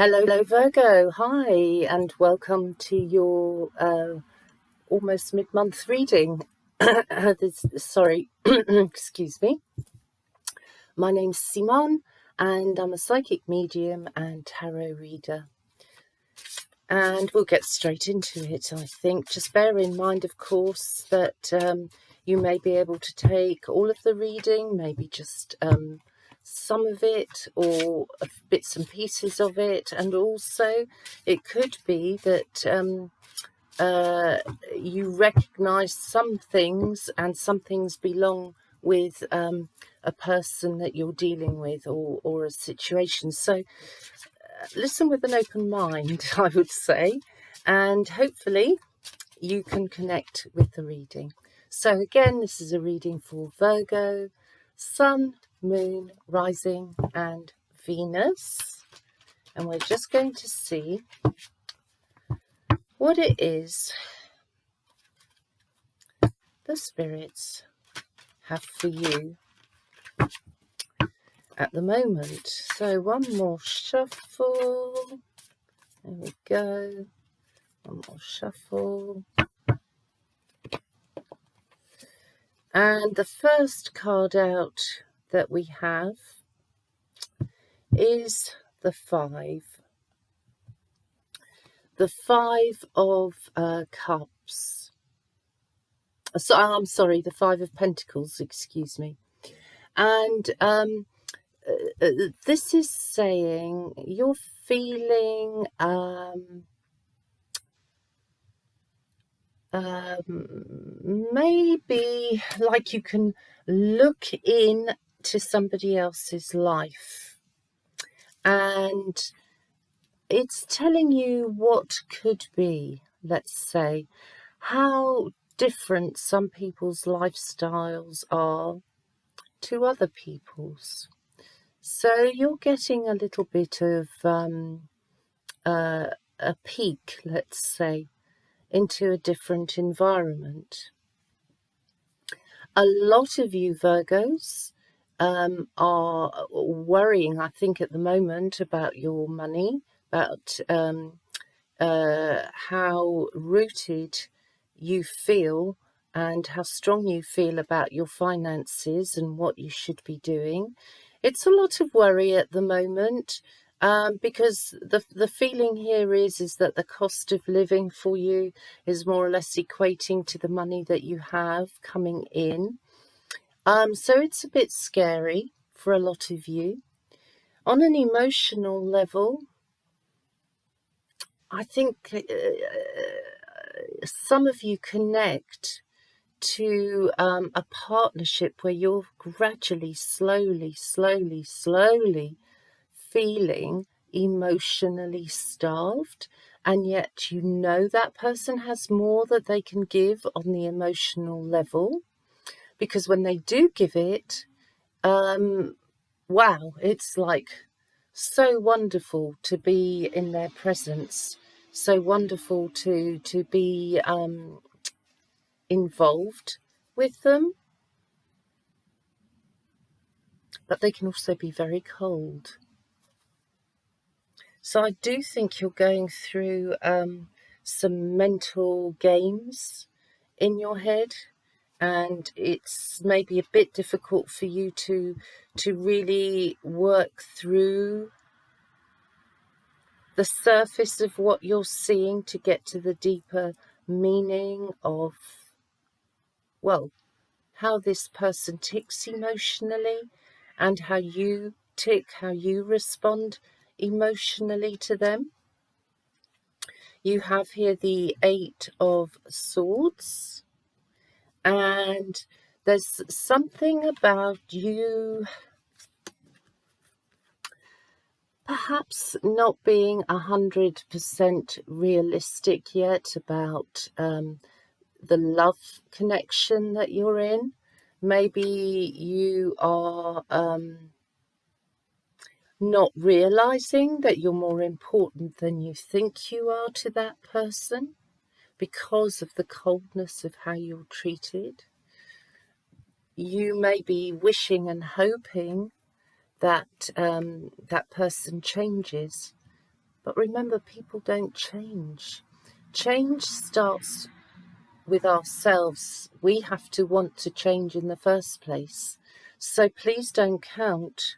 Hello, Virgo. Hi, and welcome to your almost mid-month reading. Sorry, excuse me. My name's Simone, and I'm a psychic medium and tarot reader. And we'll get straight into it, I think. Just bear in mind, of course, that you may be able to take all of the reading, maybe just some of it or bits and pieces of it. And also it could be that you recognize some things, and some things belong with a person that you're dealing with, or a situation. So listen with an open mind, I would say, and hopefully you can connect with the reading. So again, this is a reading for Virgo, Sun, Moon, Rising and Venus. And we're just going to see what it is the spirits have for you at the moment. So one more shuffle. There we go. One more shuffle. And the first card out that we have is the 5. The 5 of Cups. So, I'm sorry, the 5 of Pentacles, excuse me. And this is saying you're feeling maybe like you can look in to somebody else's life, and it's telling you what could be, let's say, how different some people's lifestyles are to other people's. So you're getting a little bit of a peek, let's say, into a different environment. A lot of you Virgos are worrying, I think, at the moment about your money, about how rooted you feel and how strong you feel about your finances and what you should be doing. It's a lot of worry at the moment, because the feeling here is that the cost of living for you is more or less equating to the money that you have coming in. So it's a bit scary for a lot of you. On an emotional level, I think some of you connect to a partnership where you're gradually, slowly feeling emotionally starved, and yet you know that person has more that they can give on the emotional level, because when they do give it, wow, it's like so wonderful to be in their presence, so wonderful to be involved with them, but they can also be very cold. So I do think you're going through some mental games in your head, and it's maybe a bit difficult for you to really work through the surface of what you're seeing to get to the deeper meaning of, well, how this person ticks emotionally and how you tick, how you respond emotionally to them. You have here the 8 of Swords, and there's something about you perhaps not being 100% realistic yet about the love connection that you're in. Maybe you are not realizing that you're more important than you think you are to that person because of the coldness of how you're treated. You may be wishing and hoping that that person changes, But remember, people don't change. Change starts with ourselves. We have to want to change in the first place. So please don't count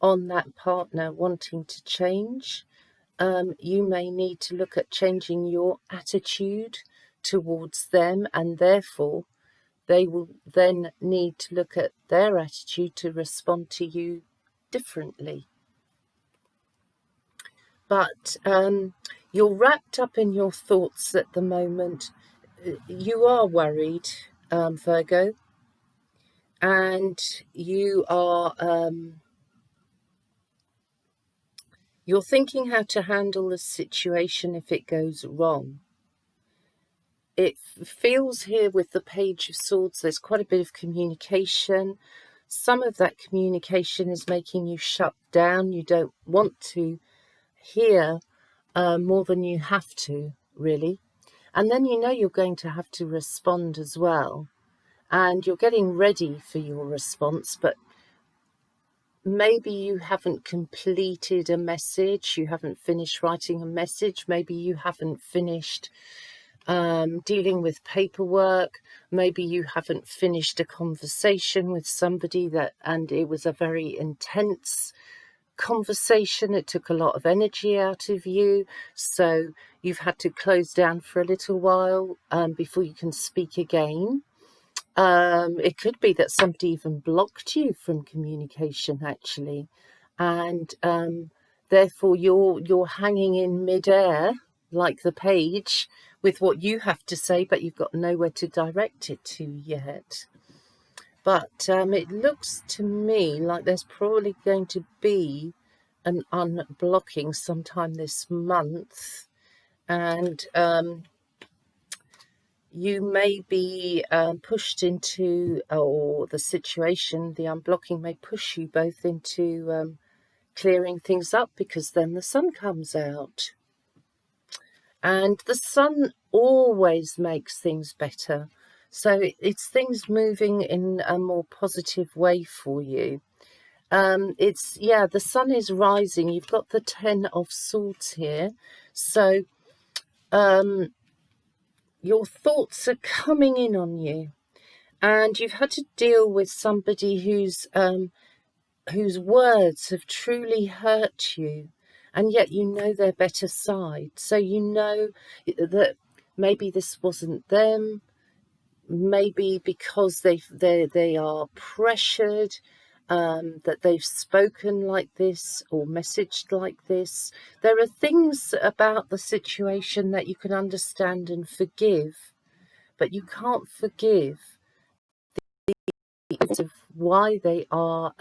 on that partner wanting to change. You may need to look at changing your attitude towards them, and therefore they will then need to look at their attitude to respond to you differently. But you're wrapped up in your thoughts at the moment. You are worried, Virgo, and you are you're thinking how to handle the situation if it goes wrong. It feels here with the Page of Swords, there's quite a bit of communication. Some of that communication is making you shut down. You don't want to hear more than you have to, really. And then you know you're going to have to respond as well. And you're getting ready for your response, but maybe you haven't completed a message, you haven't finished writing a message, maybe you haven't finished dealing with paperwork, maybe you haven't finished a conversation with somebody and it was a very intense conversation. It took a lot of energy out of you, so you've had to close down for a little while before you can speak again. It could be that somebody even blocked you from communication, actually, and therefore you're hanging in midair like the page with what you have to say, but you've got nowhere to direct it to yet. But it looks to me like there's probably going to be an unblocking sometime this month, and you may be pushed into, or the situation, the unblocking may push you both into clearing things up, because then the sun comes out. And the sun always makes things better. So it's things moving in a more positive way for you. The sun is rising. You've got the 10 of Swords here. So your thoughts are coming in on you. And you've had to deal with somebody whose words have truly hurt you. And yet you know their better side. So you know that maybe this wasn't them. Maybe because they are pressured, that they've spoken like this or messaged like this. There are things about the situation that you can understand and forgive, but you can't forgive of why they are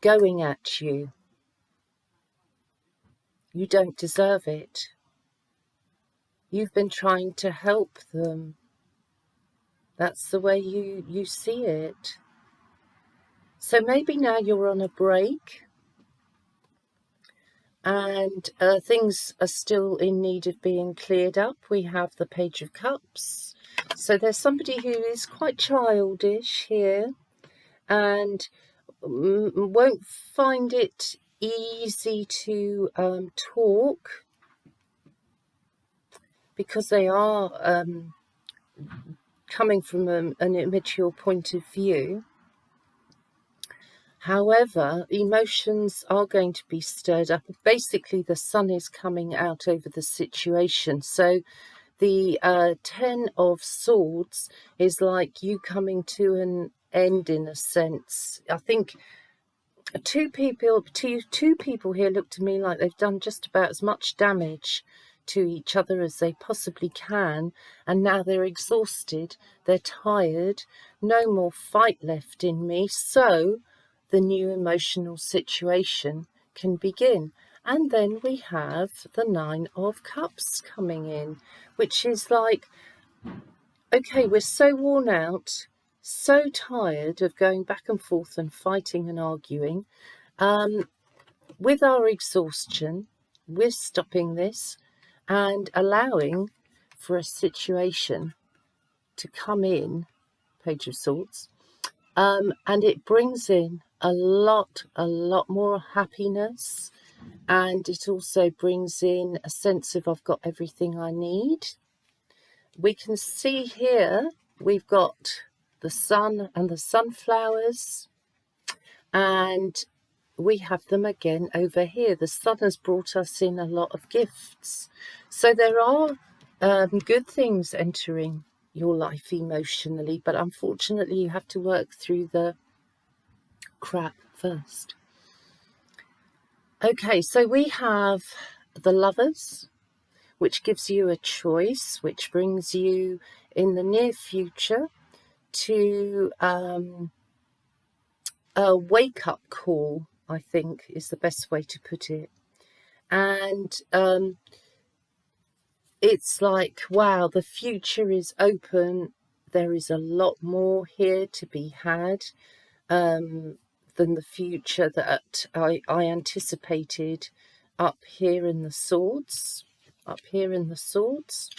going at you. You don't deserve it. You've been trying to help them. That's the way you see it. So maybe now you're on a break and things are still in need of being cleared up. We have the Page of Cups. So there's somebody who is quite childish here and won't find it easy to talk, because they are coming from an immature point of view. However, emotions are going to be stirred up. Basically, the sun is coming out over the situation. So the 10 of Swords is like you coming to an end, in a sense. I think two people here look to me like they've done just about as much damage to each other as they possibly can, and now they're exhausted, they're tired, no more fight left in me, so the new emotional situation can begin. And then we have the 9 of Cups coming in, which is like, okay, we're so worn out, so tired of going back and forth and fighting and arguing. With our exhaustion, we're stopping this and allowing for a situation to come in, Page of Swords, and it brings in a lot more happiness, and it also brings in a sense of I've got everything I need. We can see here we've got the sun and the sunflowers, and we have them again over here. The sun has brought us in a lot of gifts. So there are good things entering your life emotionally, but unfortunately you have to work through the crap first. Okay, so we have the Lovers, which gives you a choice, which brings you in the near future to a wake-up call, I think is the best way to put it. And it's like, wow, the future is open. There is a lot more here to be had than the future that I anticipated up here in the swords. Up here in the swords.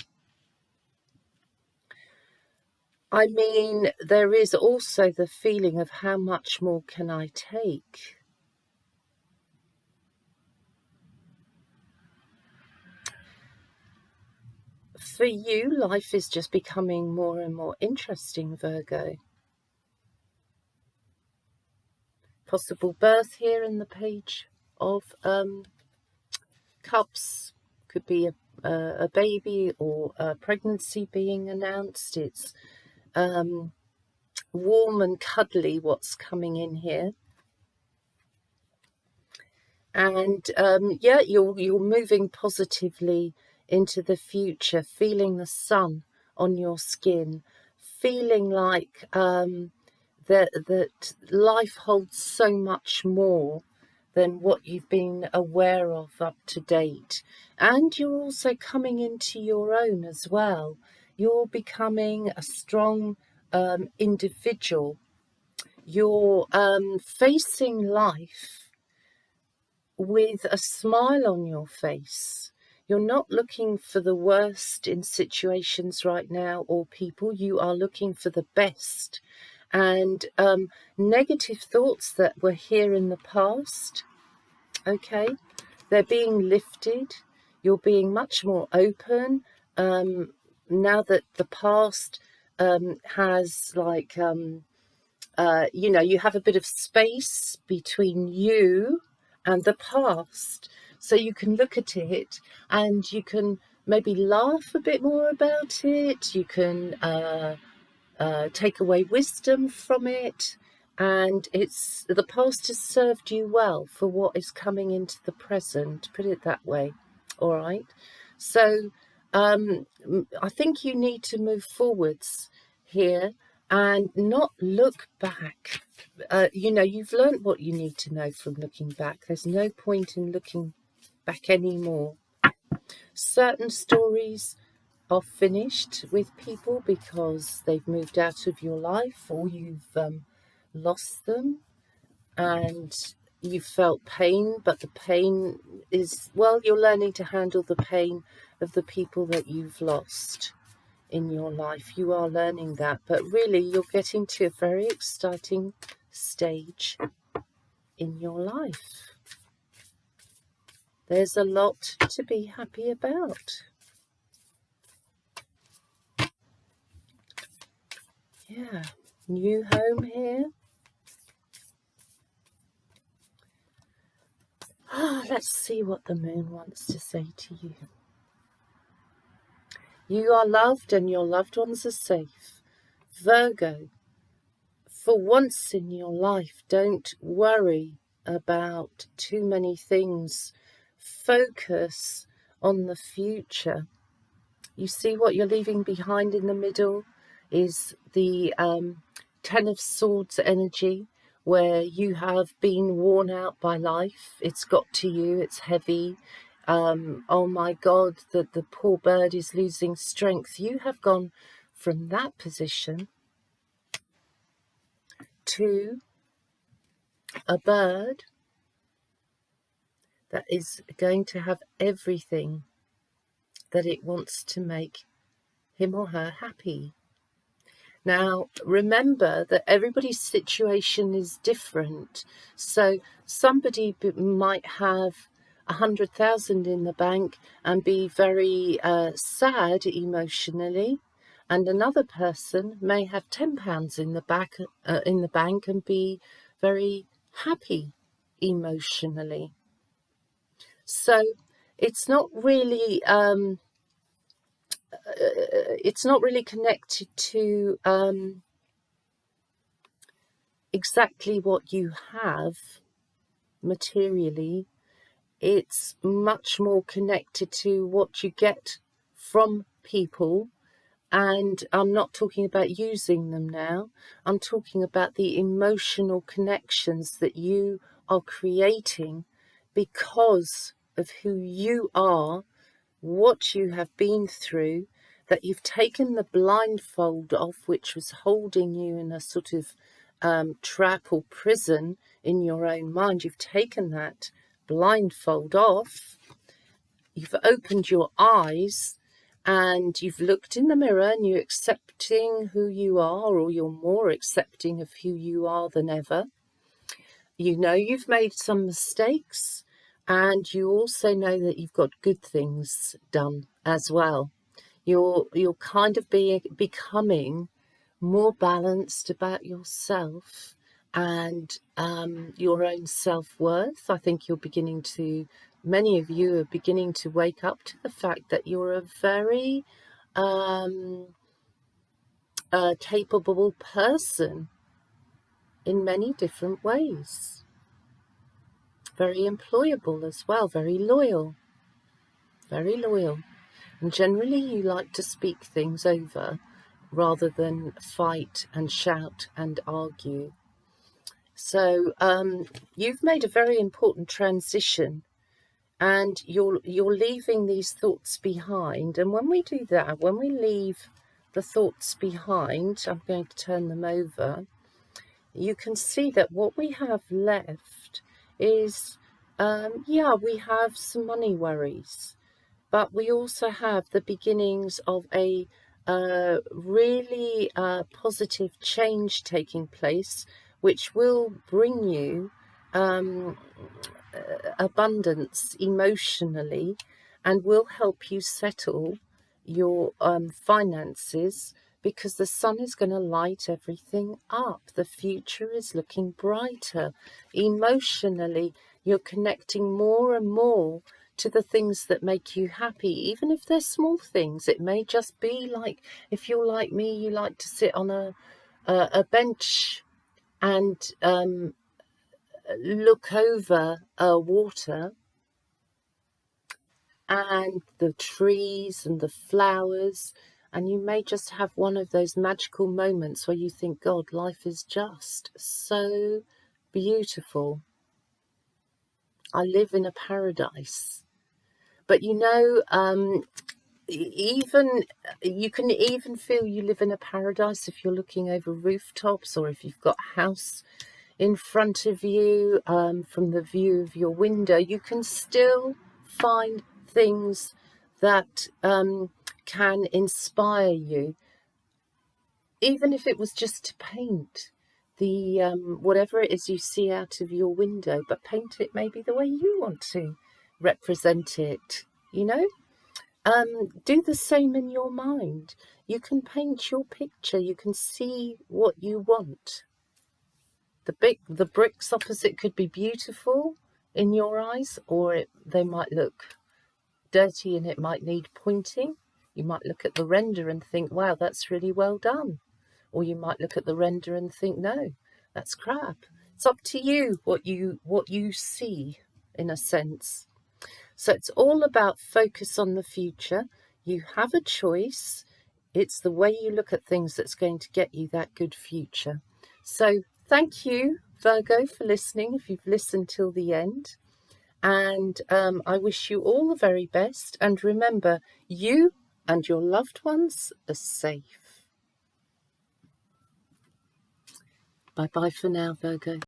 I mean, there is also the feeling of how much more can I take? For you, life is just becoming more and more interesting, Virgo. Possible birth here in the Page of Cups. Could be a baby or a pregnancy being announced. It's warm and cuddly what's coming in here. And yeah, you're moving positively into the future, feeling the sun on your skin, feeling like that life holds so much more than what you've been aware of up to date. And you're also coming into your own as well. You're becoming a strong individual. You're facing life with a smile on your face. You're not looking for the worst in situations right now or people. You are looking for the best. And negative thoughts that were here in the past, okay, they're being lifted. You're being much more open now that the past has like you know, you have a bit of space between you and the past, so you can look at it and you can maybe laugh a bit more about it. You can take away wisdom from it, and it's the past has served you well for what is coming into the present, put it that way. All right, so I think you need to move forwards here and not look back. You know, you've learned what you need to know from looking back. There's no point in looking back anymore. Certain stories are finished with people because they've moved out of your life, or you've lost them and you felt pain, but the pain is, well, you're learning to handle the pain of the people that you've lost in your life. You are learning that, but really you're getting to a very exciting stage in your life. There's a lot to be happy about. Yeah, new home here. Let's see what the moon wants to say to you. You are loved and your loved ones are safe. Virgo, for once in your life, don't worry about too many things. Focus on the future. You see what you're leaving behind in the middle is the Ten of Swords energy, where you have been worn out by life. It's got to you, it's heavy. Oh my God, the poor bird is losing strength. You have gone from that position to a bird that is going to have everything that it wants to make him or her happy. Now, remember that everybody's situation is different. So somebody might have 100,000 in the bank and be very sad emotionally, and another person may have £10 in the bank and be very happy emotionally. So it's not really connected to exactly what you have materially. It's much more connected to what you get from people. And I'm not talking about using them now. I'm talking about the emotional connections that you are creating because of who you are, what you have been through, that you've taken the blindfold off, which was holding you in a sort of trap or prison in your own mind. You've taken that blindfold off, you've opened your eyes, and you've looked in the mirror and you're accepting who you are, or you're more accepting of who you are than ever. You know you've made some mistakes, and you also know that you've got good things done as well. You're kind of becoming more balanced about yourself and your own self-worth. I think many of you are beginning to wake up to the fact that you're a very capable person in many different ways. Very employable as well, very loyal. And generally you like to speak things over rather than fight and shout and argue. So you've made a very important transition, and you're leaving these thoughts behind. And when we do that, when we leave the thoughts behind, I'm going to turn them over, you can see that what we have left is, we have some money worries, but we also have the beginnings of a really positive change taking place, which will bring you abundance emotionally and will help you settle your finances, because the sun is going to light everything up. The future is looking brighter. Emotionally, you're connecting more and more to the things that make you happy, even if they're small things. It may just be like, if you're like me, you like to sit on a bench and look over water and the trees and the flowers, and you may just have one of those magical moments where you think, God, life is just so beautiful. I live in a paradise. But you know, even you can even feel you live in a paradise if you're looking over rooftops, or if you've got a house in front of you, from the view of your window. You can still find things that can inspire you, even if it was just to paint the whatever it is you see out of your window, but paint it maybe the way you want to represent it, you know. Do the same in your mind. You can paint your picture. You can see what you want. The bricks opposite could be beautiful in your eyes, or they might look dirty and it might need pointing. You might look at the render and think, wow, that's really well done. Or you might look at the render and think, no, that's crap. It's up to you what you see, in a sense. So it's all about focus on the future. You have a choice. It's the way you look at things that's going to get you that good future. So thank you, Virgo, for listening, if you've listened till the end. And I wish you all the very best. And remember, you and your loved ones are safe. Bye-bye for now, Virgo.